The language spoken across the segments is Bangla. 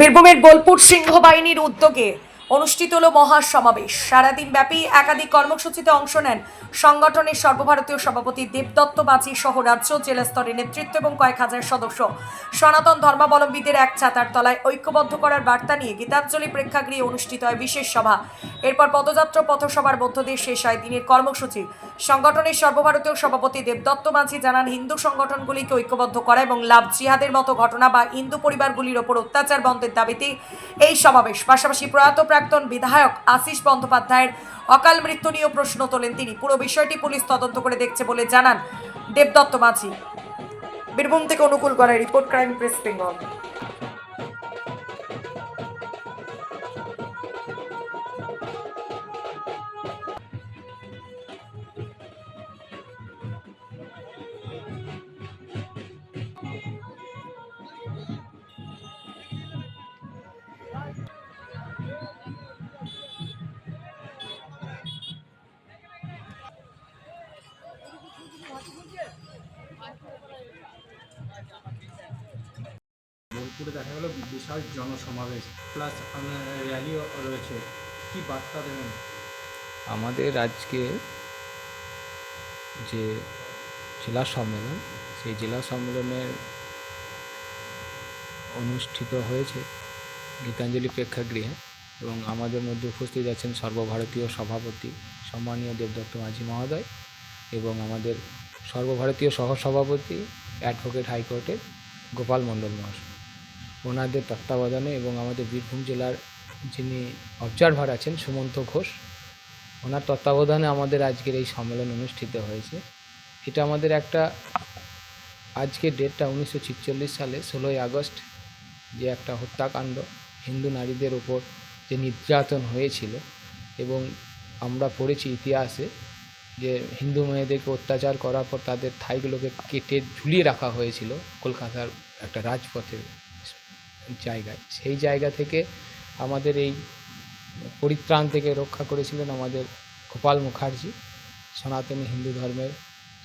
বীরভূমের বোলপুর সিংহ বাহিনীর উদ্যোগে অনুষ্ঠিত হলো মহাসমাবেশ। সারাদিন ব্যাপী একাধিক কর্মসূচিতে অংশ নেন সংগঠনের সর্বভারতীয় সভাপতি দেবদত্ত মাঝি সহ রাজ্য জেলা স্তরের নেতৃত্ব এবং কয়েক হাজার সদস্য। সনাতন ধর্মাবলম্বীদের এক ছাতার তলায় ঐক্যবদ্ধ করার বার্তা নিয়ে গীতাঞ্জলি প্রেক্ষাগৃহে অনুষ্ঠিত হয় বিশেষ সভা। এরপর পদযাত্রা পথসভার মধ্য দিয়ে শেষ হয় দিনের কর্মসূচি। সংগঠনের সর্বভারতীয় সভাপতি দেবদত্ত মাঝি জানান, হিন্দু সংগঠনগুলিকে ঐক্যবদ্ধ করা এবং লাভ জিহাদের মতো ঘটনা বা হিন্দু পরিবারগুলির ওপর অত্যাচার বন্ধের দাবিতে এই সমাবেশ। পাশাপাশি প্রয়াত প্রাক্তন বিধায়ক আশিস বন্দ্যোপাধ্যায়ের অকাল মৃত্যু নিয়েও প্রশ্ন তোলেন তিনি। পুরো বিষয়টি পুলিশ তদন্ত করে দেখছে বলে জানান দেবদত্ত মাঝি। বীরভূম থেকে অনুকূল করার রিপোর্ট, ক্রাইম প্রেস বেঙ্গল। বোলপুরে দেখা গেল বিশাল জনসমাবেশ প্লাস র্যালিও রয়েছে, কি বার্তা দেবেন? আমাদের আজকে যে জেলা সম্মেলন, সেই জেলা সম্মেলনের অনুষ্ঠিত হয়েছে গীতাঞ্জলি প্রেক্ষাগৃহে এবং আমাদের মধ্যে উপস্থিত আছেন সর্বভারতীয় সভাপতি সম্মানীয় দেবদত্ত মাঝি মহোদয় এবং আমাদের সর্বভারতীয় সহসভাপতি অ্যাডভোকেট হাইকোর্টের গোপাল মণ্ডল মহাশয়। ওনাদের তত্ত্বাবধানে এবং আমাদের বীরভূম জেলার যিনি অবজারভার আছেন সুমন্ত ঘোষ, ওনার তত্ত্বাবধানে আমাদের আজকের এই সম্মেলন অনুষ্ঠিত হয়েছে। এটা আমাদের একটা, আজকের ডেটটা 1946 সালে 16ই আগস্ট যে একটা হত্যাকাণ্ড, হিন্দু নারীদের ওপর যে নির্যাতন হয়েছিল এবং আমরা পড়েছি ইতিহাসে যে হিন্দু মেয়েদেরকে অত্যাচার করার পর তাদের থাইগুলোকে কেটে ঝুলিয়ে রাখা হয়েছিল কলকাতার একটা রাজপথের জায়গায়। সেই জায়গা থেকে আমাদের এই পরিত্রাণ থেকে রক্ষা করেছিলেন আমাদের গোপাল মুখার্জি, সনাতনী হিন্দু ধর্মের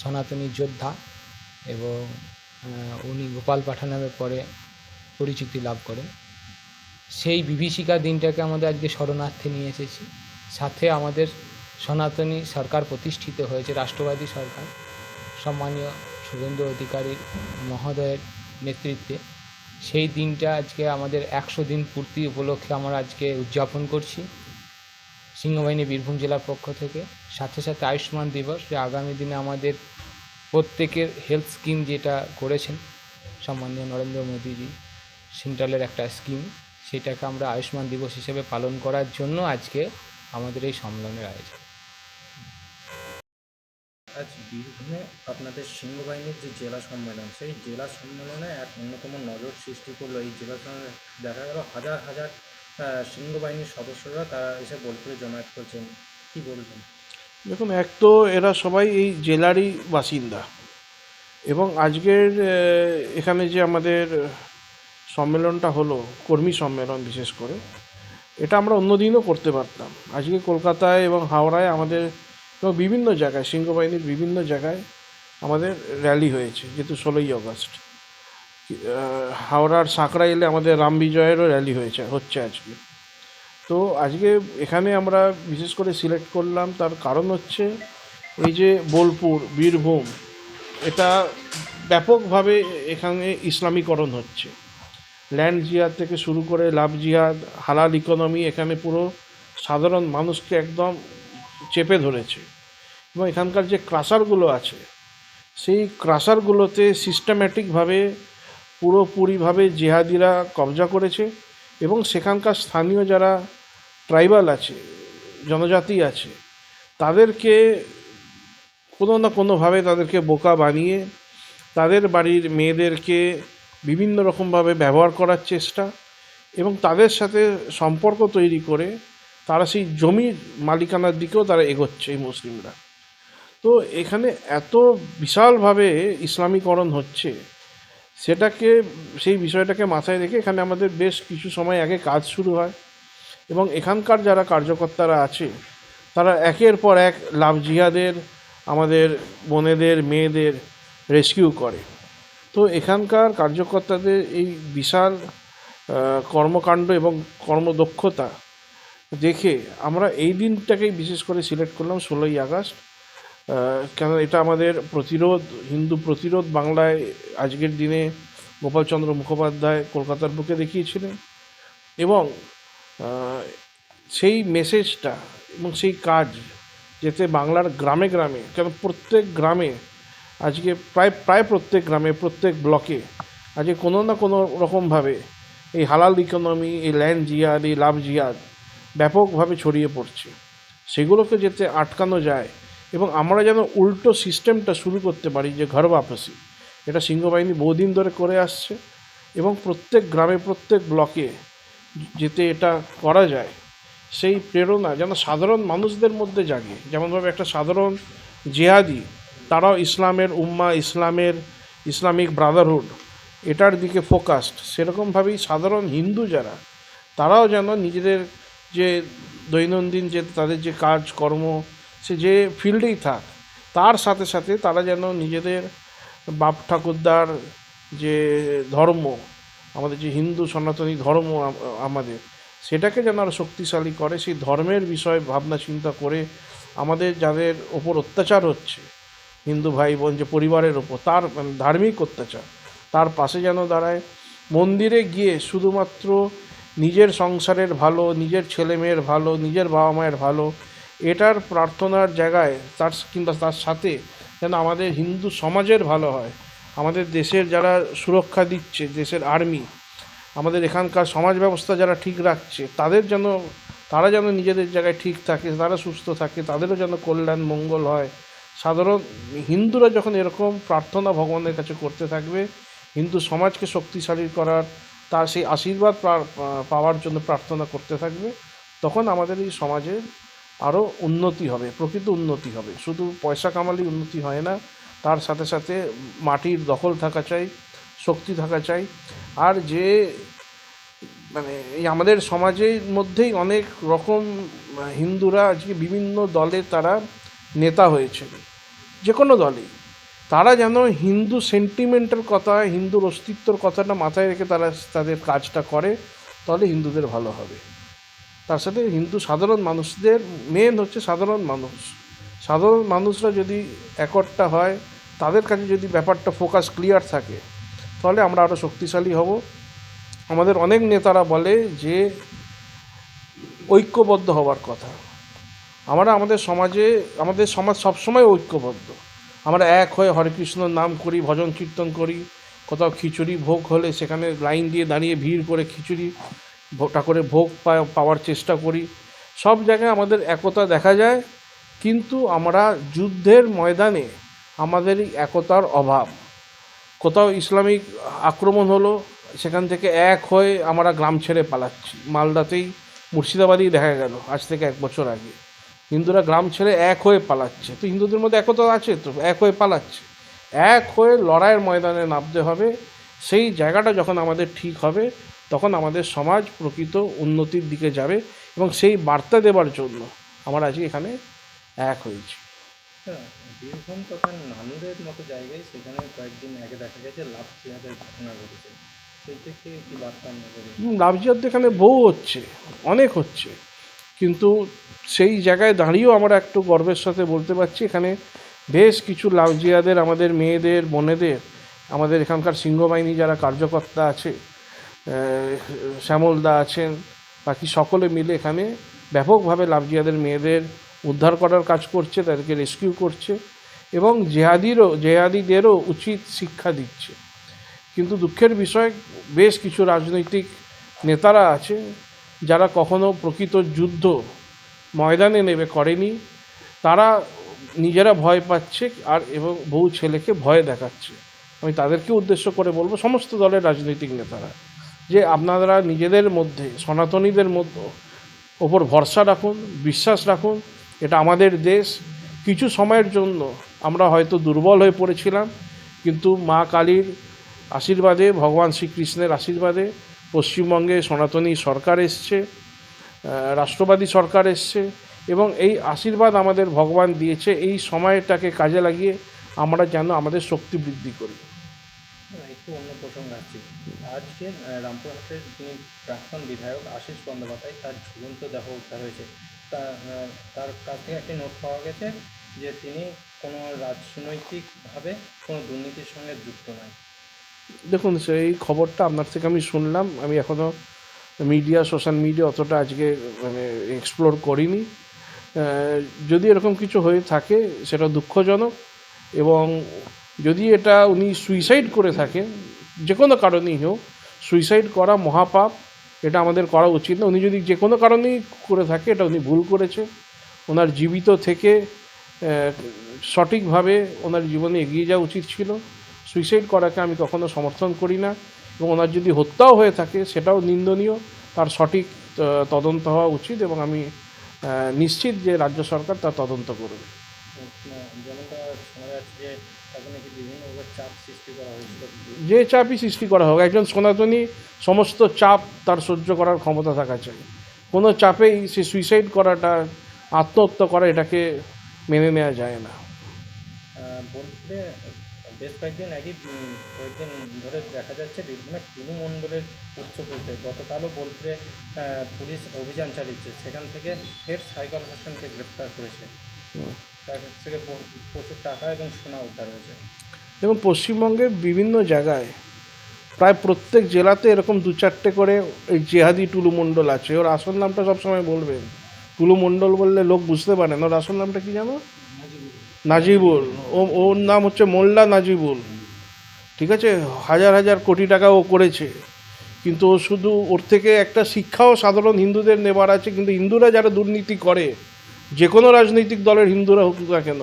সনাতনী যোদ্ধা, এবং উনি গোপাল পাঠা নামে পরে পরিচিতি লাভ করেন। সেই বিভীষিকা দিনটাকে আমাদের আজকে শরণার্থে নিয়ে এসেছি। সাথে আমাদের সনাতনী সরকার প্রতিষ্ঠিত হয়েছে, রাষ্ট্রবাদী সরকার সম্মানীয় শুভেন্দু অধিকারী মহোদয়ের নেতৃত্বে। সেই দিনটা আজকে আমাদের 100 দিন পূর্তি উপলক্ষে আমরা আজকে উদযাপন করছি সিংহবাহিনী বীরভূম জেলার পক্ষ থেকে। সাথে সাথে আয়ুষ্মান দিবস, যে আগামী দিনে আমাদের প্রত্যেকের হেলথ স্কিম যেটা করেছেন সম্মানীয় নরেন্দ্র মোদীজি, সেন্ট্রালের একটা স্কিম, সেটাকে আমরা আয়ুষ্মান দিবস হিসেবে পালন করার জন্য আজকে আমাদের এই সম্মেলনের আয়োজন। আজ বীরভূমে আপনাদের সিংহবাহিনীর যে জেলা সম্মেলন, সেই জেলা সম্মেলনে এক অন্যতম নজর সৃষ্টি করলো। এই জেলা সম্মেলনে দেখা গেল হাজার হাজার সিংহবাহিনীর সদস্যরা তারা এসে বোলপুরে জমায়েত করছেন, কি বলবেন? দেখুন, এক তো এরা সবাই এই জেলারই বাসিন্দা এবং আজকের এখানে যে আমাদের সম্মেলনটা হলো, কর্মী সম্মেলন বিশেষ করে, এটা আমরা অন্যদিনও করতে পারতাম। আজকে কলকাতায় এবং হাওড়ায় আমাদের এবং বিভিন্ন জায়গায় সিংহবাহিনীর বিভিন্ন জায়গায় আমাদের র্যালি হয়েছে, যেহেতু 16ই আগস্ট। হাওড়ার সাঁকড়াইলে আমাদের রাম বিজয়েরও র্যালি হচ্ছে আজকে। তো আজকে এখানে আমরা বিশেষ করে সিলেক্ট করলাম, তার কারণ হচ্ছে এই যে বোলপুর বীরভূম, এটা ব্যাপকভাবে এখানে ইসলামীকরণ হচ্ছে। ল্যান্ড জিহাদ থেকে শুরু করে লাভ জিহাদ, হালাল ইকোনমি এখানে পুরো সাধারণ মানুষকে একদম চেপে ধরেছে। এবং এখানকার যে ক্রাশারগুলো আছে, সেই ক্রাশারগুলোতে সিস্টেম্যাটিকভাবে পুরোপুরিভাবে জিহাদিরা কবজা করেছে এবং সেখানকার স্থানীয় যারা ট্রাইবাল আছে, জনজাতি আছে, তাদেরকে কোনো না কোনোভাবে তাদেরকে বোকা বানিয়ে তাদের বাড়ির মেয়েদেরকে বিভিন্ন রকমভাবে ব্যবহার করার চেষ্টা এবং তাদের সাথে সম্পর্ক তৈরি করে তারা সেই জমির মালিকানার দিকেও তারা এগোচ্ছে এই মুসলিমরা। তো এখানে এত বিশালভাবে ইসলামীকরণ হচ্ছে, সেই বিষয়টাকে মাথায় রেখে এখানে আমাদের বেশ কিছু সময় আগে কাজ শুরু হয় এবং এখানকার যারা কার্যকর্তারা আছে তারা একের পর এক লাভ জিহাদের আমাদের বোনেদের মেয়েদের রেস্কিউ করে। তো এখানকার কার্যকর্তাদের এই বিশাল কর্মকাণ্ড এবং কর্মদক্ষতা দেখে আমরা এই দিনটাকেই বিশেষ করে সিলেক্ট করলাম 16ই আগস্ট। কেন এটা আমাদের প্রতিরোধ, হিন্দু প্রতিরোধ বাংলায় আজকের দিনে গোপালচন্দ্র মুখোপাধ্যায় কলকাতার বুকে দেখিয়েছিলেন, এবং সেই মেসেজটা এবং সেই কাজ যাতে বাংলার গ্রামে গ্রামে, কেন প্রত্যেক গ্রামে আজকে প্রায় প্রত্যেক গ্রামে, প্রত্যেক ব্লকে আজকে কোনো না কোনো রকমভাবে এই হালাল ইকোনমি, এই ল্যান্ড জিহাদ, এই লাভ জিহাদ ব্যাপকভাবে ছড়িয়ে পড়ছে। সেগুলোকে যাতে আটকানো যায় এবং আমরা যেন উল্টো সিস্টেমটা শুরু করতে পারি, যে ঘর বাপসি, এটা সিংহবাহিনী বহুদিন ধরে করে আসছে, এবং প্রত্যেক গ্রামে, প্রত্যেক ব্লকে যেতে এটা করা যায়, সেই প্রেরণা যেন সাধারণ মানুষদের মধ্যে জাগে। যেমনভাবে একটা সাধারণ জেহাদি, তারাও ইসলামের উম্মা, ইসলামিক ব্রাদারহুড এটার দিকে ফোকাসড, সেরকমভাবেই সাধারণ হিন্দু যারা, তারাও যেন নিজেদের যে দৈনন্দিন যে তাদের যে কাজকর্ম, সে যে ফিল্ডেই থাক, তার সাথে সাথে তারা যেন নিজেদের বাপ ঠাকুরদার যে ধর্ম, আমাদের যে হিন্দু সনাতনী ধর্ম আমাদের, সেটাকে যেন আরও শক্তিশালী করে। সেই ধর্মের বিষয়ে ভাবনা চিন্তা করে আমাদের যাদের ওপর অত্যাচার হচ্ছে, হিন্দু ভাই বোন যে পরিবারের ওপর, তার ধার্মিক অত্যাচার, তার পাশে যেন দাঁড়ায়। মন্দিরে গিয়ে শুধুমাত্র নিজের সংসারের ভালো, নিজের ছেলে মেয়ের ভালো, নিজের বাবা মায়ের ভালো, এটার প্রার্থনার জায়গায় কিংবা তার সাথে যেন আমাদের হিন্দু সমাজের ভালো হয়, আমাদের দেশের যারা সুরক্ষা দিচ্ছে, দেশের আর্মি, আমাদের এখানকার সমাজ ব্যবস্থা যারা ঠিক রাখছে, তারা যেন নিজেদের জায়গায় ঠিক থাকে, তারা সুস্থ থাকে, তাদেরও যেন কল্যাণ মঙ্গল হয়। সাধারণ হিন্দুরা যখন এরকম প্রার্থনা ভগবানের কাছে করতে থাকবে, হিন্দু সমাজকে শক্তিশালী করার, তার সেই আশীর্বাদ পাওয়ার জন্য প্রার্থনা করতে থাকবে, তখন আমাদের এই সমাজের আরও উন্নতি হবে, প্রকৃত উন্নতি হবে। শুধু পয়সা কামালেই উন্নতি হয় না, তার সাথে সাথে মাটির দখল থাকা চাই, শক্তি থাকা চাই। আর যে এই আমাদের সমাজের মধ্যেই অনেক রকম হিন্দুরা আজকে বিভিন্ন দলে তারা নেতা হয়েছে, যে কোনো দলেই, তারা যেন হিন্দু সেন্টিমেন্টের কথা, হিন্দুর অস্তিত্বর কথাটা মাথায় রেখে তারা তাদের কাজটা করে, তাহলে হিন্দুদের ভালো হবে। তার সাথে হিন্দু সাধারণ মানুষদের, মেন হচ্ছে সাধারণ মানুষরা যদি একট্টা হয়, তাদের কাছে যদি ব্যাপারটা ফোকাস ক্লিয়ার থাকে, তাহলে আমরা আরও শক্তিশালী হব। আমাদের অনেক নেতারা বলে যে ঐক্যবদ্ধ হওয়ার কথা। আমাদের সমাজ সবসময় ঐক্যবদ্ধ। আমরা এক হয়ে হরে কৃষ্ণ নাম করি, ভজন কীর্তন করি, কোথাও খিচুড়ি ভোগ হলে সেখানে লাইন দিয়ে দাঁড়িয়ে ভিড় করে খিচুড়ি ঠাকুরের ভোগ পাওয়ার চেষ্টা করি। সব জায়গায় আমাদের একতা দেখা যায়, কিন্তু আমরা যুদ্ধের ময়দানে আমাদের এই একতার অভাব। কোথাও ইসলামিক আক্রমণ হলো, সেখান থেকে এক হয়ে আমরা গ্রাম ছেড়ে পালাচ্ছি। মালদাতেই, মুর্শিদাবাদেই দেখা গেল আজ থেকে 1 বছর আগে, হিন্দুরা গ্রাম ছেড়ে এক হয়ে পালাচ্ছে। তো হিন্দুদের মধ্যে একতা আছে, তো এক হয়ে পালাচ্ছে। এক হয়ে লড়াইয়ের ময়দানে নামতে হবে। সেই জায়গাটা যখন আমাদের ঠিক হবে, তখন আমাদের সমাজ প্রকৃত উন্নতির দিকে যাবে, এবং সেই বার্তা দেবার জন্য আমরা আজকে এখানে এক হয়েছি। বীরভূম তথা নানুরের মতো জায়গায় সেখানে কয়েকদিন আগে দেখা গেছে লাভ জিহাদের ঘটনা ঘটেছে, সেই থেকে কি বার্তা আমরা করি? লাভ জিহাদ এখানে বহু হচ্ছে, অনেক হচ্ছে, কিন্তু সেই জায়গায় দাঁড়িয়েও আমরা একটু গর্বের সাথে বলতে পারছি, এখানে বেশ কিছু লাভ জিহাদের, আমাদের মেয়েদের, বোনেদের, আমাদের এখানকার সিংহবাহিনী যারা কার্যকর্তা আছে, শ্যামলদা আছেন, বাকি সকলে মিলে এখানে ব্যাপকভাবে লাভ জিহাদের মেয়েদের উদ্ধার করার কাজ করছে, তাদেরকে রেস্কিউ করছে, এবং জেহাদিদেরও উচিত শিক্ষা দিচ্ছে। কিন্তু দুঃখের বিষয়, বেশ কিছু রাজনৈতিক নেতারা আছে যারা কখনো প্রকৃত যুদ্ধ ময়দানে নেমে করেনি, তারা নিজেরা ভয় পাচ্ছে এবং বহু ছেলেকে ভয় দেখাচ্ছে। আমি তাদেরকে উদ্দেশ্য করে বলবো, সমস্ত দলের রাজনৈতিক নেতারা, যে আপনারা নিজেদের মধ্যে, সনাতনীদের মধ্যে ওপর ভরসা রাখুন, বিশ্বাস রাখুন। এটা আমাদের দেশ। কিছু সময়ের জন্য আমরা হয়তো দুর্বল হয়ে পড়েছিলাম, কিন্তু মা কালীর আশীর্বাদে, ভগবান শ্রীকৃষ্ণের আশীর্বাদে পশ্চিমবঙ্গে সনাতনী সরকার এসছে, রাষ্ট্রবাদী সরকার এসছে, এবং এই আশীর্বাদ আমাদের ভগবান দিয়েছে। এই সময়টাকে কাজে লাগিয়ে আমরা যেন আমাদের শক্তি বৃদ্ধি করি। একটু অন্য প্রসঙ্গ আসছি। আজকে রামপুরহাটের যিনি প্রাক্তন বিধায়ক আশিস বন্দ্যোপাধ্যায়, তার ঝুলন্ত দেহ উদ্ধার হয়েছে। তার কাছ থেকে একটি নোট পাওয়া গেছে যে তিনি কোনো রাজনৈতিকভাবে কোনো দুর্নীতির সঙ্গে যুক্ত নয়। দেখুন, সেই খবরটা আপনার থেকে আমি শুনলাম। আমি এখনও সোশ্যাল মিডিয়া অতটা আজকে মানে এক্সপ্লোর করিনি। যদি এরকম কিছু হয়ে থাকে সেটা দুঃখজনক, এবং যদি এটা উনি সুইসাইড করে থাকেন, যে কোনো কারণেই হোক, সুইসাইড করা মহাপাপ, এটা আমাদের করা উচিত না। উনি যদি যে কোনো কারণেই করে থাকে, এটা উনি ভুল করেছে। ওনার জীবিত থেকে সঠিকভাবে ওনার জীবনে এগিয়ে যাওয়া উচিত ছিল। সুইসাইড করাকে আমি কখনো সমর্থন করি না, এবং ওনার যদি হত্যাও হয়ে থাকে সেটাও নিন্দনীয়। তার সঠিক তদন্ত হওয়া উচিত, এবং আমি নিশ্চিত যে রাজ্য সরকার তার তদন্ত করবে। যেমনটা শোনা যাচ্ছে যে তাকে নাকি বিভিন্নভাবে চাপ সৃষ্টি করা হয়েছিল। যে চাপই সৃষ্টি করা হোক, একজন সনাতনী সমস্ত চাপ তার সহ্য করার ক্ষমতা থাকা চাই। কোনো চাপেই সে সুইসাইড করাটা, আত্মহত্যা করা, এটাকে মেনে নেওয়া যায় না। বলতে বেশ কয়েকদিন ধরে দেখা যাচ্ছে বীরভূমের টুলু মণ্ডলের উচ্চপদে গতকালও বোলপুরে পুলিশ অভিযান চালিয়েছে। সেখান থেকে ফের সাইকেল হোসেনকে গ্রেপ্তার করেছে। তার কাছ থেকে প্রচুর টাকা এবং সোনা উদ্ধার হয়েছে। এবং পশ্চিমবঙ্গের বিভিন্ন জায়গায় প্রায় প্রত্যেক জেলাতে এরকম 2-4টে করে এই জেহাদি টুলু মণ্ডল আছে। ওর আসল নামটা সবসময় বলবেন। টুলু মণ্ডল বললে লোক বুঝতে পারে না। ওর আসল নামটা কি জানো? নাজিবুল। ওর নাম হচ্ছে মোল্লা নাজিবুল। ঠিক আছে, হাজার হাজার কোটি টাকা ও করেছে, কিন্তু ও শুধু ওর থেকে একটা শিক্ষাও সাধারণ হিন্দুদের নেবার আছে। কিন্তু হিন্দুরা যারা দুর্নীতি করে, যে কোনো রাজনৈতিক দলের হিন্দুরা হোক না কেন,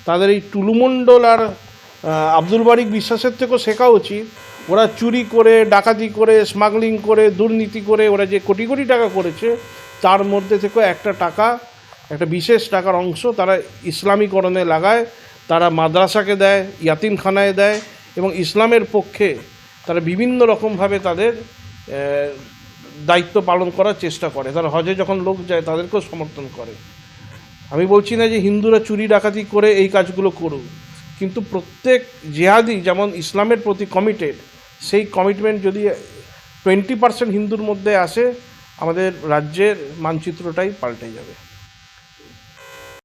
তাদের এই টুলুমণ্ডল আর আব্দুল বারিক বিশ্বাসের থেকেও শেখা উচিত। ওরা চুরি করে, ডাকাতি করে, স্মাগলিং করে, দুর্নীতি করে ওরা যে কোটি কোটি টাকা করেছে, তার মধ্যে থেকেও একটা বিশেষ টাকার অংশ তারা ইসলামীকরণে লাগায়, তারা মাদ্রাসাকে দেয়, ইয়াতিমখানায় দেয়, এবং ইসলামের পক্ষে তারা বিভিন্ন রকমভাবে তাদের দায়িত্ব পালন করার চেষ্টা করে। তারা হজে যখন লোক যায় তাদেরকেও সমর্থন করে। আমি বলছি না যে হিন্দুরা চুরি ডাকাতি করে এই কাজগুলো করুক, কিন্তু প্রত্যেক জেহাদি যেমন ইসলামের প্রতি কমিটেড, সেই কমিটমেন্ট যদি 20% হিন্দুর মধ্যে আসে, আমাদের রাজ্যের মানচিত্রটাই পাল্টে যাবে।